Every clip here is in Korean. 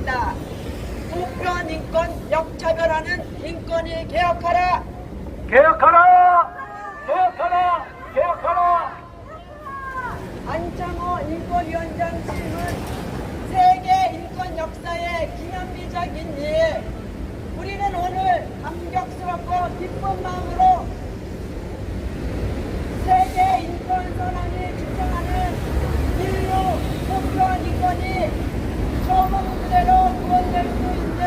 요구한다. 무표현 인권, 역차별하는 인권위 개혁하라. 개혁하라! 개혁하라! 개혁하라! 안창호 인권위원장 질문. 세계 인권 역사의 기념비적인 일. 우리는 오늘 감격스럽고 기쁜 마음으로 세계 인권 선언이 주장하는 인류 무표현 인권이 처음 그대로 구원될 수 있는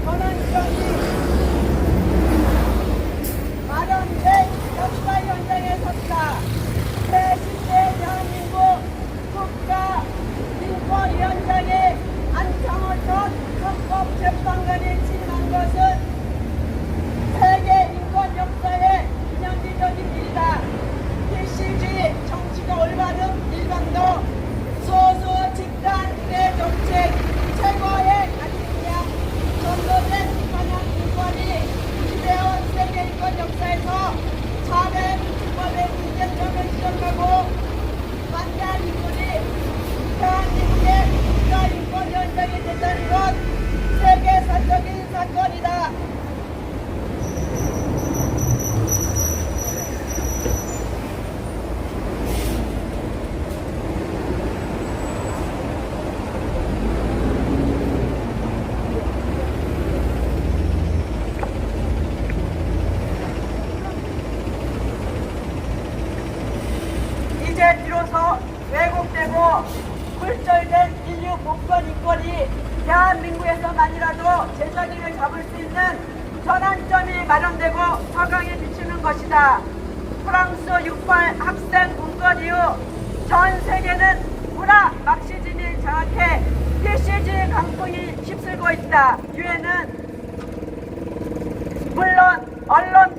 전환점이 마련된 역사 현장에 섰다. 제10대 대한민국 국가인권위원장의 안창호 전 헌법재판관이 취임한 것은 세계 인권 역사의 기념비적인 일이다. 필시주의, 정치가 올바른 일반도, 소수 집단 내 정책, 최고의 가치냐, 전도된 가장 인권이 기대온 세계 인권 역사에서 차례 국법의 문제점을 지적하고 반대한 인물이 대한민국의 국가인권위원장이 됐다는 것 세계사적인 사건이다. 이제 비로소 왜곡되고 굴절된 인류 무표현 인권이 대한민국에서만이라도 제자리를 잡을 수 있는 전환점이 마련되고 서강에 비추는 것이다. 프랑스 68 학생 문건 이후 전 세계는 문화 막시즘이 장악해 필시주의 강풍이 휩쓸고 있다. 유엔은 물론 언론,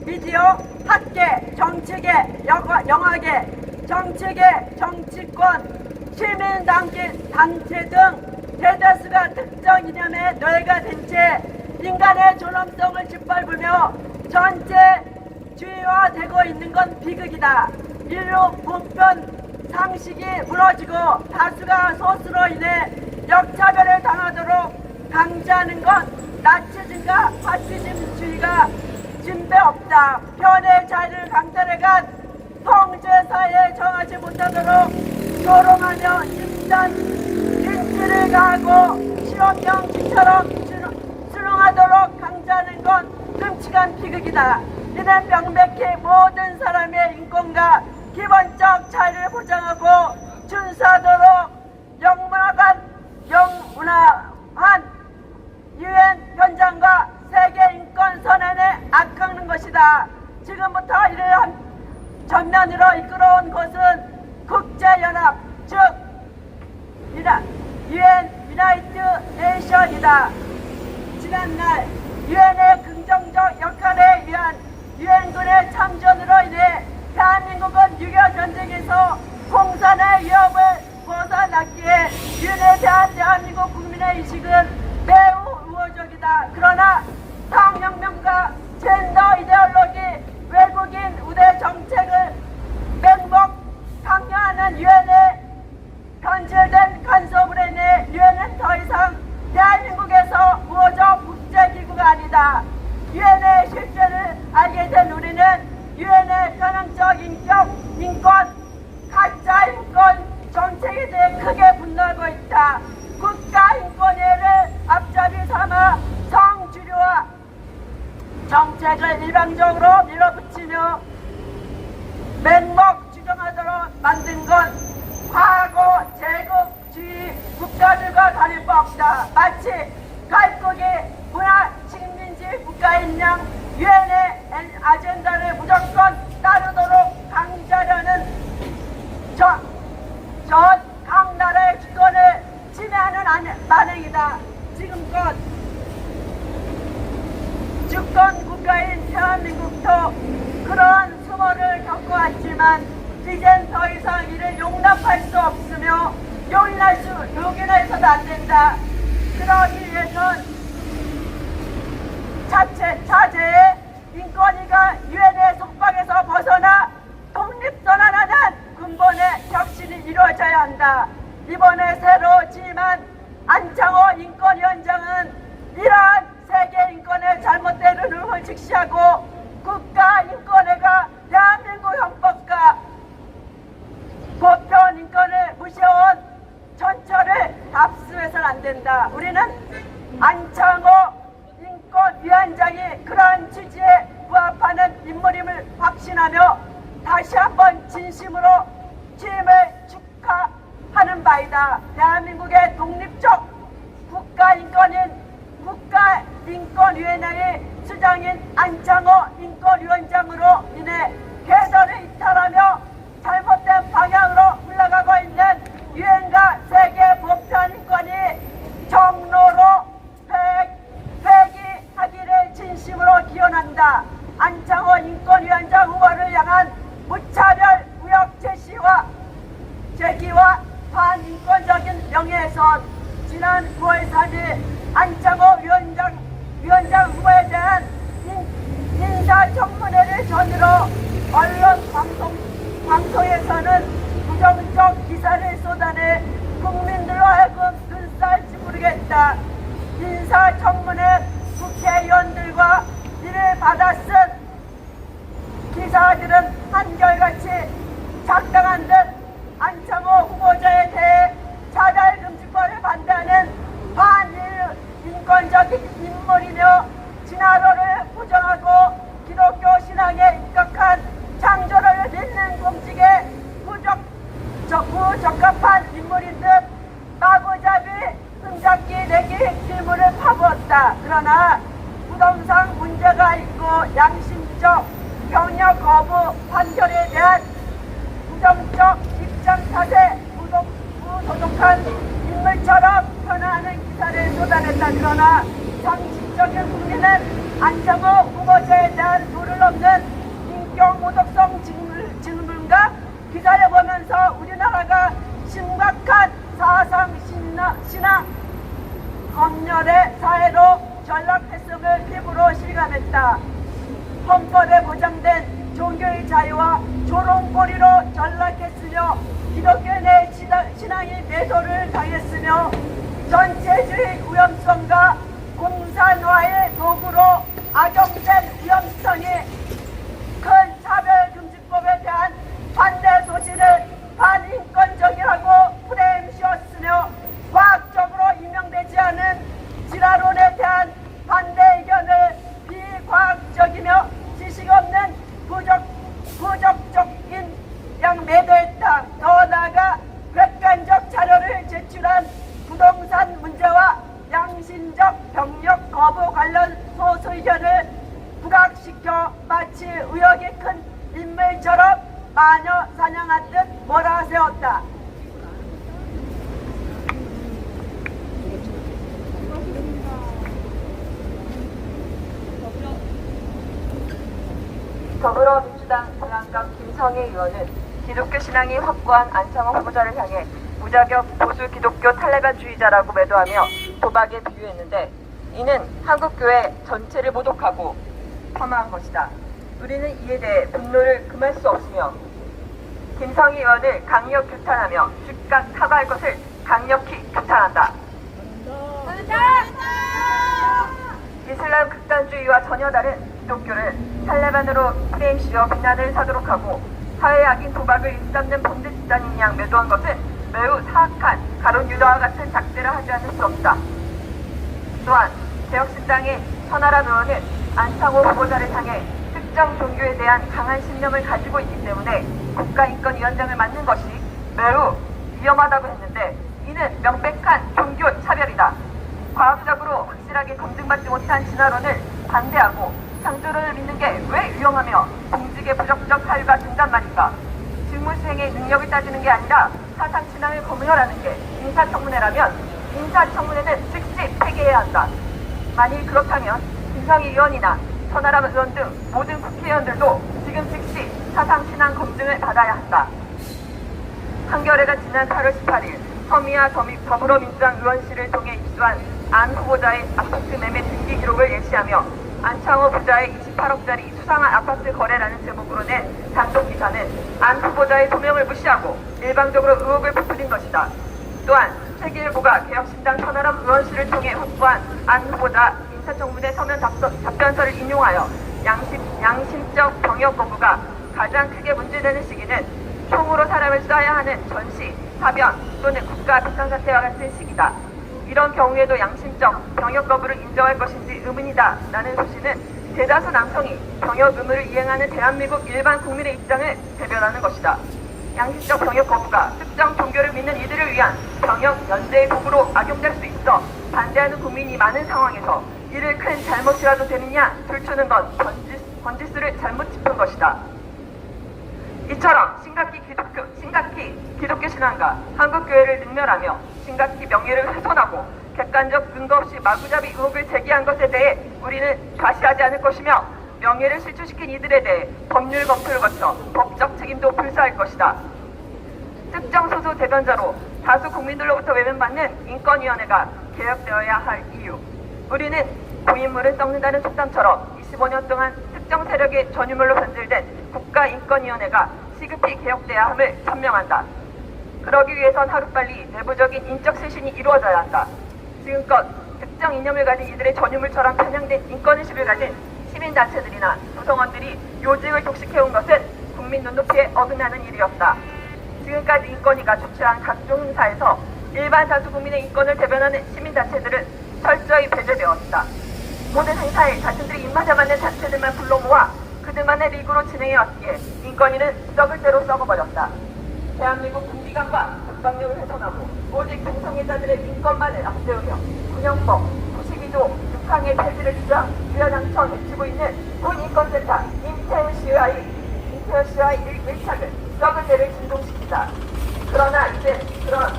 미디어, 학계, 정치계, 영화계, 정치계, 정치권, 시민단체 등 대다수가 특정 이념에 노예가 된 채 인간의 존엄성을 짓밟으며 전체주의화되고 있는 건 비극이다. 인류 보편 상식이 무너지고 다수가 소수로 인해 역차별을 당하도록 강제하는 건 나치즘과 파시즘주의가 진배 없다. 편의 자유를 강탈해간 통제사회에 정하지 못하도록 조롱하며 집단 진실을 가하고 시험명치처럼 수능하도록 강제하는 건 끔찍한 비극이다. 이는 명백히 모든 사람의 인권과 기본적 자유를 보장하고 준수하도록 영문화한 유엔 현장과 세계 인권 선언에 악하는 것이다. 지금부터 이를 전면으로 이끌어온 것은 국제연합, 즉 유엔 유나이트 네이션이다. 지난날 유엔의 긍정적 역할에 의한 유엔군의 참전으로 인해 대한민국은 6.25 전쟁에서 공산의 위협을 벗어났기에 유엔에 대한 대한민국 국민의 의식은 매우 우호적이다. 그러나 상혁명과 젠더 이데올로기, 외국인 우대 정책을 맹목 강요하는 유엔의 변질된 간섭으로 인해 유엔은 더 이상 대한민국에서 우호적 국제기구가 아니다. 유엔의 실체를 알게 된 우리는 유엔의 편향적 인권, 가짜 인권 정책에 대해 크게 분노하고 있다. 국가인권위를 앞잡이 삼아 성주류화 정책을 일방적으로 밀어붙이며 맹목 주장하도록 만든 건 과거 제국주의 국가들과 다를 바 없다. 마치 각국이 문화 식민지 국가인 양 유엔의 아젠다를 무조건 따르도록 강제하려는 전 각 나라의 주권을 침해하는 만행이다. 지금껏 주권 국가인 대한민국도 그러한 수모를 겪어왔지만 이젠 더 이상 이를 용납할 수 없으며 용인해서도 안 된다. 그러기 위해선 자제의 인권위가 유엔의 속박에서 벗어나 독립선언하는 근본의 혁신이 이루어져야 한다. 이번에 새로 취임한 안창호 인권위원장은 이러한 세계 인권의 잘못된 흐름을 직시하고 국가인권회가 대한민국 헌법과 보편 인권을 무시해온 전철을 답습해서는 안 된다. 우리는 안창호 인권위원장이 그러한 취지에 부합하는 인물임을 확신하며 다시 한번 진심으로 취임을 축하하는 바이다. 대한민국의 독립적 국가인권위원회의 수장인 안창호 인권위원장으로 인해 궤도를 이탈하며 잘못된 방향으로 흘러가고 있는 유엔과 세계 보편 인권이 정로로 폐기하기를 진심으로 기원한다. 안창호 인권위원장 후보를 향한 무차별 우역 제기와 반인권적인 명예훼손. 지난 9월 3일 안창호 위원장 후보에 대한 인사청문회를 전후로 언론 방송에서는 부정적 기사를 쏟아내 국민들로 하여금 눈살 찌푸리게 했다. 인사청문회 국회의원들과 이를 받아쓴 기사들은 한결같이 작당한 듯 안창호 후보자에 대해 차별금지법을 반대하는 반인권적인 인물이며 진화론을 부정하고 기독교 신앙에 입각한 창조를 믿는 공직에 부적합한 인물인 듯 마구잡이 흠잡기 내기 질문을 파보았다. 그러나 부동산 문제가 있고 양심적 병역 거부 판결에 대한 부정적 입장 탓에 부도덕한 인물처럼 변화하는 기사를 쏟아냈다. 그러나 상식적인 국민은 안창호 후보자에 대한 도를 넘는 인격 모독성 질문과 기사를 보면서 우리나라가 심각한 사상 신화 검열의 사회로 전락했음을 피부로 실감했다. 헌법에 보장된 종교의 자유와 조롱거리로 전락했으며 기독교 내 신앙이 매도를 당했으며 전체주의 위험성과 공산화의 도구로 악용된 위험성이 큰 차별금지법에 대한 반대 소신을 반인권적이라고 프레임 씌웠으며 과학적으로 임명되지 않은 진화론에 대한 반대 의견을 비과학적이며 지식 없는 부적적인 양 매도했다. 더 나아가 객관적 자료를 제출한 부동산 문제와 양심적 병력 거부 관련 소수 의견을 부각시켜 마치 의혹이 큰 인물처럼 마녀 사냥하듯 몰아세웠다. 더불어민주당 동양갑 김성애 의원은 기독교 신앙이 확고한 안창호 후보자를 향해 무자격 보수 기독교 탈레반주의자라고 매도하며 도박에 비유했는데, 이는 한국교회 전체를 모독하고 폄하한 것이다. 우리는 이에 대해 분노를 금할 수 없으며 김성애 의원을 강력 규탄하며 즉각 사과할 것을 강력히 규탄한다. 이슬람 극단주의와 전혀 다른 기독교를 탈레반으로 프레임 씌워 비난을 사도록 하고 사회 악인 도박을 일삼는 범죄 집단인 양 매도한 것은 매우 사악한 가론 유다와 같은 작대를 하지 않을 수 없다. 또한 개혁신당의 천하람 의원은 안창호 후보자를 향해 특정 종교에 대한 강한 신념을 가지고 있기 때문에 국가인권위원장을 맡는 것이 매우 위험하다고 했는데, 이는 명백한 종교 차별이다. 과학적으로 확실하게 검증받지 못한 진화론을 반대하고 창조론을 믿는 게 왜 위험하며 공직의 부적격 사유가 된단 말인가. 직무수행의 능력을 따지는 게 아니라 사상 신앙을 검열하는 게 인사청문회라면 인사청문회는 즉시 폐기해야 한다. 만일 그렇다면 김성희 의원이나 천하람 의원 등 모든 국회의원들도 지금 즉시 사상 신앙 검증을 받아야 한다. 한겨레가 지난 8월 18일 서미아 더불어민주당 의원실을 통해 입수한 안 후보자의 아파트 매매 등기 기록을 예시하며 안창호 부자의 28억짜리 수상한 아파트 거래라는 제목으로 낸 단독 기사는 안 후보자의 소명을 무시하고 일방적으로 의혹을 부풀린 것이다. 또한 세계일보가 개혁신당 천하람 의원실을 통해 확보한 안 후보자 인사청문회 서면 답변서를 인용하여 양심적 병역 거부가 가장 크게 문제되는 시기는 총으로 사람을 쏴야 하는 전시, 파변 또는 국가 비상사태와 같은 시기다. 이런 경우에도 양심적 병역 거부를 인정할 것인지 의문이다 라는 소신은 대다수 남성이 병역 의무를 이행하는 대한민국 일반 국민의 입장을 대변하는 것이다. 양심적 병역 거부가 특정 종교를 믿는 이들을 위한 병역 연대의 도구로 악용될 수 있어 반대하는 국민이 많은 상황에서 이를 큰 잘못이라도 되느냐 들추는 건 번지수를 잘못 짚은 것이다. 이처럼 심각히 기독교 신앙과 한국교회를 능멸하며 심각히 명예를 훼손하고 객관적 근거 없이 마구잡이 의혹을 제기한 것에 대해 우리는 좌시하지 않을 것이며 명예를 실추시킨 이들에 대해 법률 검토를 거쳐 법적 책임도 불사할 것이다. 특정 소수 대변자로 다수 국민들로부터 외면받는 인권위원회가 개혁되어야 할 이유. 우리는 고인물을 썩는다는 속담처럼 25년 동안 특정 세력의 전유물로 변질된 국가인권위원회가 시급히 개혁돼야 함을 천명한다. 그러기 위해선 하루빨리 내부적인 인적 쇄신이 이루어져야 한다. 지금껏 특정 이념을 가진 이들의 전유물처럼 편향된 인권의식을 가진 시민단체들이나 구성원들이 요직을 독식해온 것은 국민 눈높이에 어긋나는 일이었다. 지금까지 인권위가 주최한 각종 행사에서 일반 다수 국민의 인권을 대변하는 시민단체들은 철저히 배제되었다. 모든 행사에 자신들이 입맛에 맞는 단체들만 불러 모아 그들만의 리그로 진행해왔기에 인권위는 썩을 대로 썩어버렸다. 대한민국 군기관과 국방력을 훼손하고 오직 동성애자들의 인권만을 앞세우며 군형법, 부시기조, 육항의 폐지를 주야장천 외치고 있는 군인권센터 임태현 씨와의 밀착을 썩을 대를 진동시킨다. 그러나 이제 그런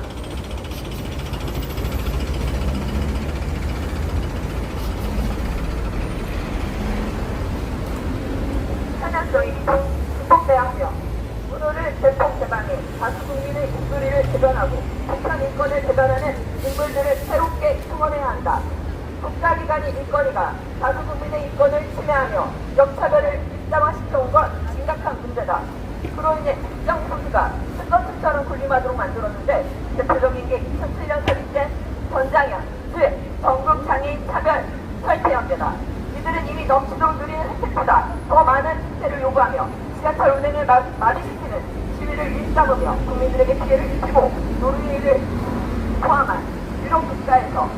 편향성이 극복돼야 하며 문호를 대폭 개방해 다수 국민의 목소리를 대변하고 북한 인권을 대변하는 인물들을 새롭게 충원해야 한다. 국가기관인 인권위가 다수 국민의 인권을 침해하며 역차별을 일상화시켜온 건 심각한 문제다. 그로 인해 특정 소수가 스커트처럼 군림하도록 만들었는데 대표적인 게 2007년 설립된 권장현, 즉 전국장애인 차별 설태연대다. 이들은 이미 넘치도록 누리는 혜택보다 더 많은 혜택을 요구하며 지하철 운행을 마비시키는 시위를 일삼으며 국민들에게 피해를 입히고 노르웨이를 포함한 유럽 국가에서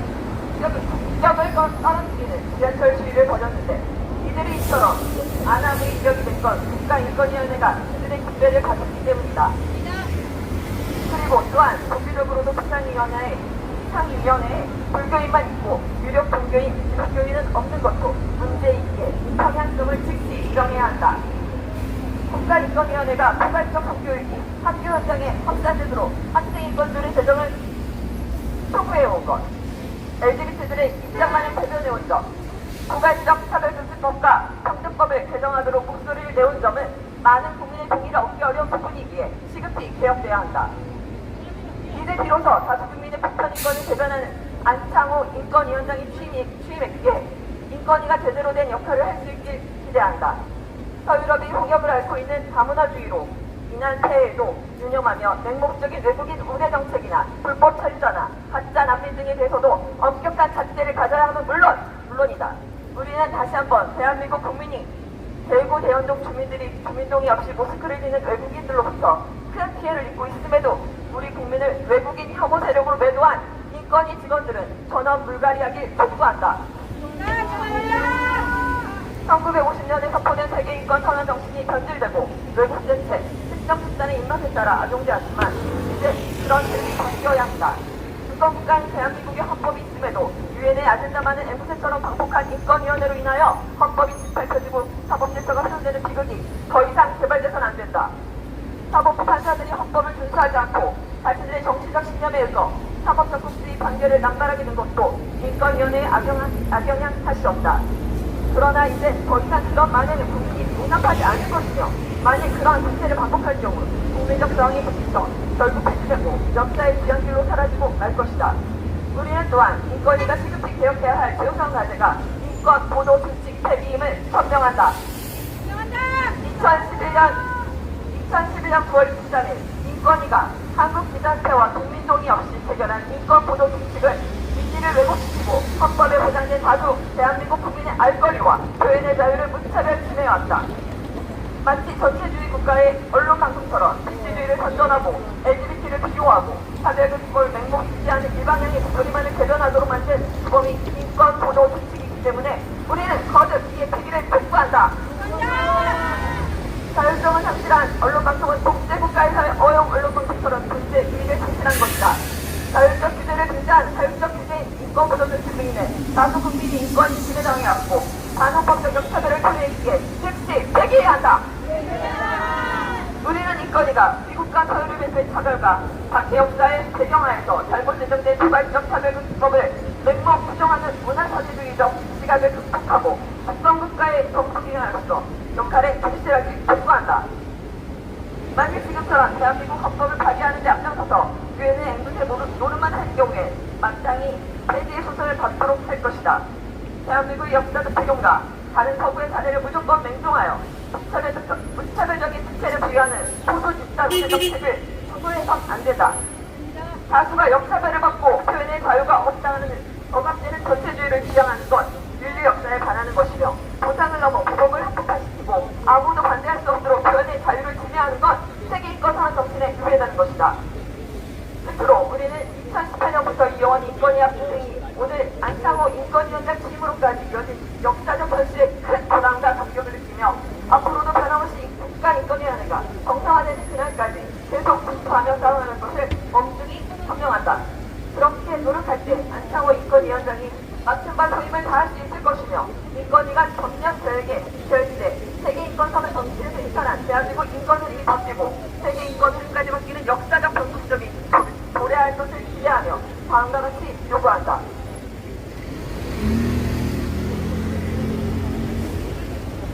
국격을 떨어뜨리는 지하철 시위를 벌였는데 이들이 이처럼 안하무의 이력이 된 건 국가인권위원회가 그들의 기대를 가졌기 때문이다. 그리고 또한 정기적으로도 상위위원회에 불교인만 있고 유력 종교인 기독교인은 없는 것도 문제이기에 방향성을 즉시 정해야 한다. 국가인권위원회가 포괄적 학교일기, 학교 현장의 확산제도로 학생인권조례 제정을 촉구해온 것, LGBT들의 입장만을 대변해온 점, 포괄적 차별금지법과 평등법을 개정하도록 목소리를 내온 점은 많은 국민의 동의를 얻기 어려운 부분이기에 시급히 개혁돼야 한다. 이제 비로소 다수 국민의 보편인권을 대변하는 안창호 인권위원장이 취임했기에 인권위가 제대로 된 역할을 할 수 있길 기대한다. 서유럽이 홍역을 앓고 있는 다문화주의로 인한 폐해에도 유념하며 맹목적인 외국인 우대 정책이나 불법 철저나 가짜 난민 등에 대해서도 엄격한 잣대를 가져야 하는 물론이다. 우리는 다시 한번 대한민국 국민이 대구 대연동 주민동의 없이 모스크를 지는 외국인들로부터 큰 피해를 입고 있음에도 우리 국민을 외국인 혐오 세력으로 매도한 인권위 직원들은 전원 물갈이하길 촉구한다. 1950년에 선포된 세계인권 선언 정신이 변질되고 외국 정책, 특정 집단의 입맛에 따라 악용되었지만 이제 그런 틀이 바뀌어야 한다. 주권국가인 대한민국의 헌법이 있음에도 유엔의 아젠다만은 앵무새처럼 방폭한 인권위원회로 인하여 헌법이 짓밟혀지고 사법질서가 훼손되는 비극이 더 이상 개발돼서는 안 된다. 사법부 판사들이 헌법을 준수하지 않고 자신들의 정치적 신념에 의거 사법적 국수의 판결을 남발하게 된 것도 인권위원회의 악영향 탓이 없다. 그러나 이제 더 이상 그런 만행을 국민이 용납하지 않을 것이며 만약 그러한 사태를 반복할 경우 국민적 저항이 붙어 결국 폐지되고 역사의 지연길로 사라지고 말 것이다. 우리는 또한 인권위가 시급히 개혁해야 할 최우선 과제가 인권 보도 수칙 폐기임을 천명한다. 2011년 9월 13일 인권위가 한국비단체와 국민동의 없이 체결한 인권보도 규칙을 민의를 왜곡시키고 헌법에 보장된 다수 대한민국 국민의 알 권리와 표현의 자유를 무차별 침해해왔다. 마치 전체주의 국가의 언론방송처럼 민주주의를 선전하고 LGBT를 비호하고 차별금지법을 맹목히 지지하는 일방향의 목소리만을 대변하도록 만든 주범이 인권보도 규칙이기 때문에 우리는 거듭 이의 폐기를 촉구한다. 자율성을 상실한 언론방송은 독재국가에서의 어용 언론방송처럼 존재 이익을 상실한 것이다. 자율적 규제를 금지한 자율적 규제인 인권보도를 증명인은 다수 국민이 인권이 침해당해왔고 반헌법적 역차별을 토해있기에 즉시 폐기해야 한다. 우리는 인권위가 미국과 서유를 맺은 차별과 개혁사의 배경하에서 잘못 제정된 도발적 차별금지법을 맹목 부정하는 문화사회주의적 시각을 극복하고 합성국가의 정부기관으로서 역할에 충실하기 촉구한다. 만일 지금처럼 대한민국 헌법을 파기하는 데 앞장서서 유엔의 앵무새 노름만 할 경우에 마땅히 폐지의 소설을 받도록 할 것이다. 대한민국의 역사적 배경과 다른 서구의 사례를 무조건 맹종하여 무차별적인 특혜를 부여하는 소수 집단 우대 정책을 추구해선 안 된다. 다수가 역차별을 받고 표현의 자유가 없다는 억압되는 전체주의를 지향하는 것, 인류 역사에 반하는 것이며 보상을 넘어 법을 합법화시키고 아무도 반대할 수 없도록 표현의 자유를 침해하는 것, 세계인권상한 정신에 유해하는 것이다. 끝으로 우리는 2018년부터 이어온 인권위학 투쟁이 오늘 안창호 인권위원장 취임으로까지 이어진 역사적 변수의 큰 부담과 감격을 느끼며 앞으로도 변함없이 국가인권위원회가 정상화되는 그날까지 계속 분투하며 싸워나가는 것을 엄중히 현명한다. 그렇게 노력할 때 안창호 인권위원장이 맡은 바 소임을 다할 수 있을 것이며 인권위가 전면 결기돼 세계인권선을 정치에서 이탈한 대한민국 인권 흐름이 바뀌고 세계인권 흐름까지 바뀌는 역사적 변곡점이 도래할 것을 기대하며 다음과 같이 요구한다.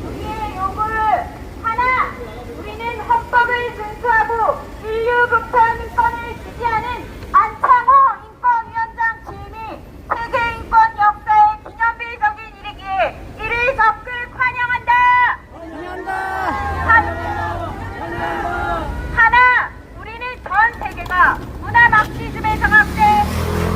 우리의 요구를 하나, 우리는 헌법을 준수하고 인류 극단 인권을 지지하는 안창호 인권위원장 취임이 세계인권 역사의 기념비적인 일이기에 이를 적극 환영한다. 하나, 우리는 전 세계가 문화 막시즘에 장악돼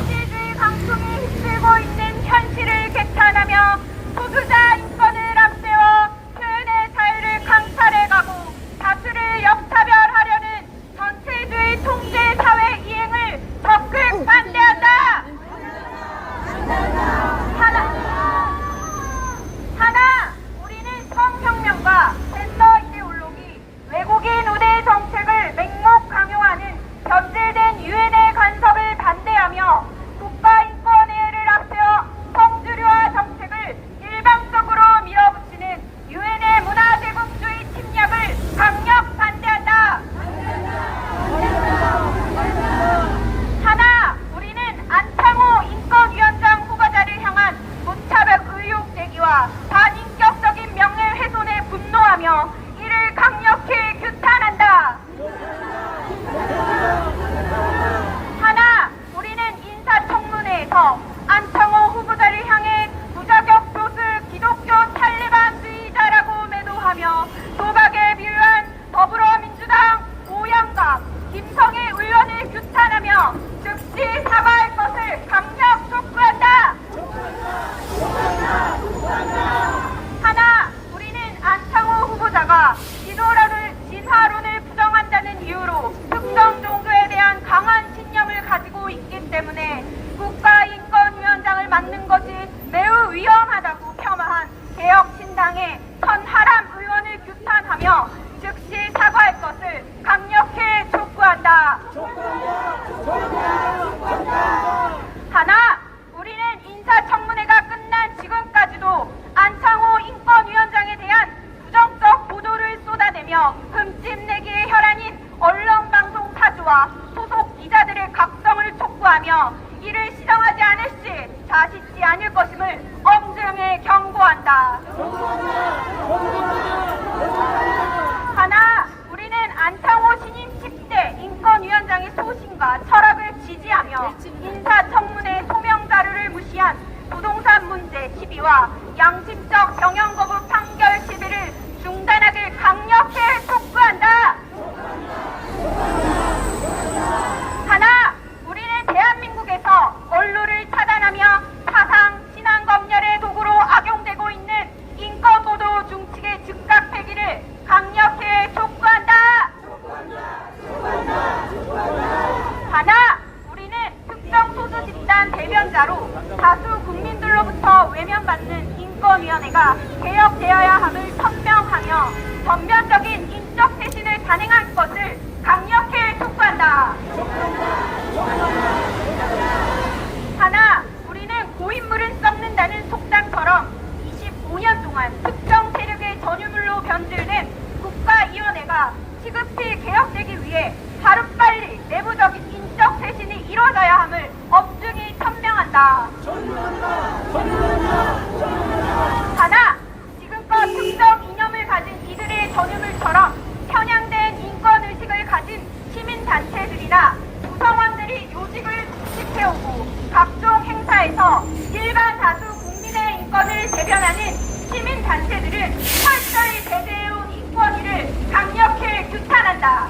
민주주의 강풍이 휩쓸고 있는 현실을 개탄하며 소수자 인권을 앞세워 표현의 자유를 강탈해가고 다수를 역차별하려는 전체주의 통제 사회 이행을 적극 반대한다. 하나, 우리는 성혁명과 젠더 이데올로기, 외국인 우대 정책을 맹목 강요하는 변질된 유엔의 간섭을 반대하며 국가인권회의를 앞세워 성주류화 정책을 일방적으로 밀어붙이는 유엔의 문화제국주의 침략을 강력 반대한다. 하나, 우리는 안창호 인권위원장 후보자를 향한 무차별 의혹 제기와 반인격적인 명예훼손에 분노하며 이를 강력히 규탄한다. 하나, 우리는 인사청문회에서 안창호 후보자를 향해 무자격 교수 기독교 탈레반주의자라고 매도하며 도박에 비유한 더불어민주당 오양각 김성애 의원을 규탄하며 즉시 사과할 것을 강력 촉구한다. 하나, 우리는 안창호 후보자가 진화론을 부정한다는 이유로 특정 종교에 대한 강한 신념을 가지고 있기 때문에 국가인권위원장을 맡는 것이 매우 위험하다고 폄하한 개혁신당의 선하람 의원을 규탄하며 즉시 사과할 것을 강력히 촉구한다. 하나, 우리는 인사청문회가 끝난 지금까지도 안창호 인권위원장에 대한 부정적 보도를 쏟아내며 흠집내기의 혈안인 언론방송 사주와 소속 기자들의 각성을 촉구하며 이를 시정하지 않을 시 자식지 않을 것임을 엄중히 경고한다. 하나, 우리는 안창호 신임 10대 인권위원장의 소신과 철학을 지지하며 인사청문회 소명자료를 무시한 부동산 문제 시비와 양심적 병영 거부 판결 시비를 중단하길 강력히 촉구한다. 외면받는 인권위원회가 개혁되어야 함을 천명하며 전면적인 인적 쇄신을 단행할 것을 강력히 촉구한다. 하나, 우리는 고인물을 썩는다는 속담처럼 25년 동안 특정 세력의 전유물로 변질된 국가위원회가 시급히 개혁되기 위해 하루빨리 내부적인 인적 쇄신이 이루어져야 함을 엄중히 천명한다. 하나, 지금껏 특정 이념을 가진 이들의 전유물처럼 편향된 인권의식을 가진 시민단체들이나 구성원들이 요직을 지켜오고 각종 행사에서 일반 다수 국민의 인권을 대변하는 시민단체들은 철저히 배제해온 인권위를 강력히 규탄한다.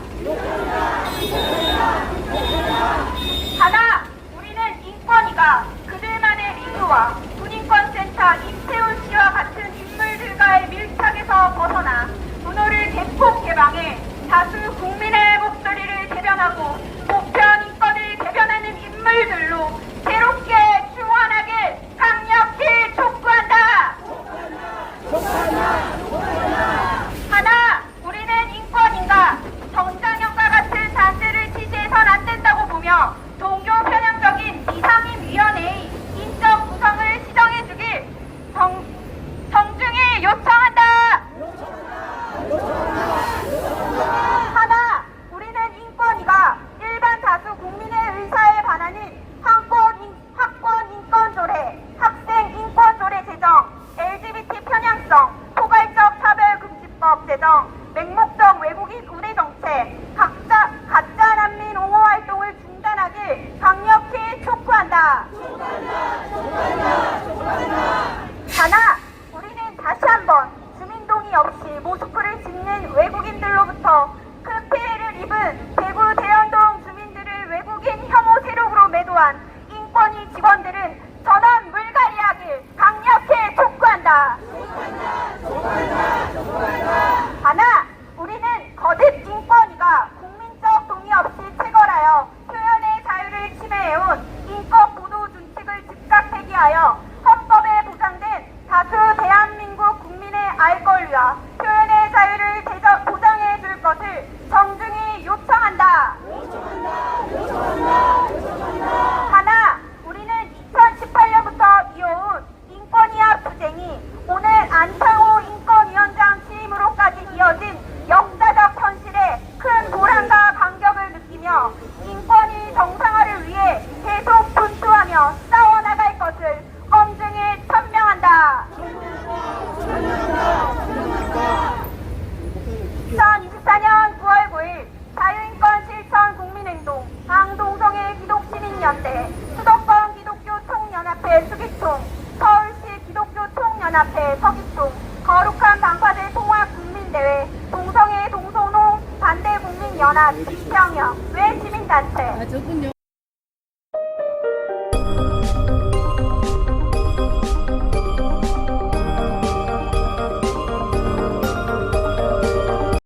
하나, 우리는 인권위가 그들만의 리그와 군인권센터 임태훈 씨와 같은 인물들과의 밀착에서 벗어나 분노를 대폭 개방해 다수 국민의 목소리를 대변하고 보편 인권을 대변하는 인물들로 새롭게 충원하길 강력히 촉구한다. 하나, 우리는 인권인가 정장현과 같은 단체를 지지해선 안 된다고 보며 종교 편향적인 이상임위원회의 인적 구성을 시정해주길 정중히 요청한다. 하나, 우리는 인권위가 일반 다수 국민의 의사에 반하는 학권 인권조례, 학생 인권조례 제정, LGBT 편향성, 포괄적 차별금지법 제정, 맹목적 외국인 우대 정책, 가짜 난민 옹호 활동을 중단하길 강력히 촉구한다. 하나, 우리는 다시 한번 주민동의 없이 모스크를 짓는 외국인들로부터 큰 피해를 입은 대구 대연동 주민들을 외국인 혐오 세력으로 매도한 인권위 직원들은 전원 물갈이하길 강력히 촉구한다. 하나, 우리는 거듭 인권위가 국민적 동의 없이 체결하여 표현의 자유를 침해해온 인권 보도 준칙을 즉각 폐기하여 헌법에 보장된 다수 대한민국 국민의 알 권리와 표현의 자유를 보장해 줄 것을 정중히 요청한다. 하나, 우리는 2018년부터 이어온 인권위와 투쟁이 오늘 안창호 인권위원장 취임으로까지 이어진 역사적 현실에 큰 보람과 감격을 느끼며 인권위 정상화를 위해 계속 분투하며 싸워나갈 것을 엄중히 천명한다. 2024년 9월 9일 자유인권 실천 국민행동 방동성의 기독시민연대 수도권 기독교 총연합회 수기총 서울시 기독교 총연합회 서기총 거룩한 방파제 통합 국민대회 동성애 동성농 반대국민연합 지평형 외시민단체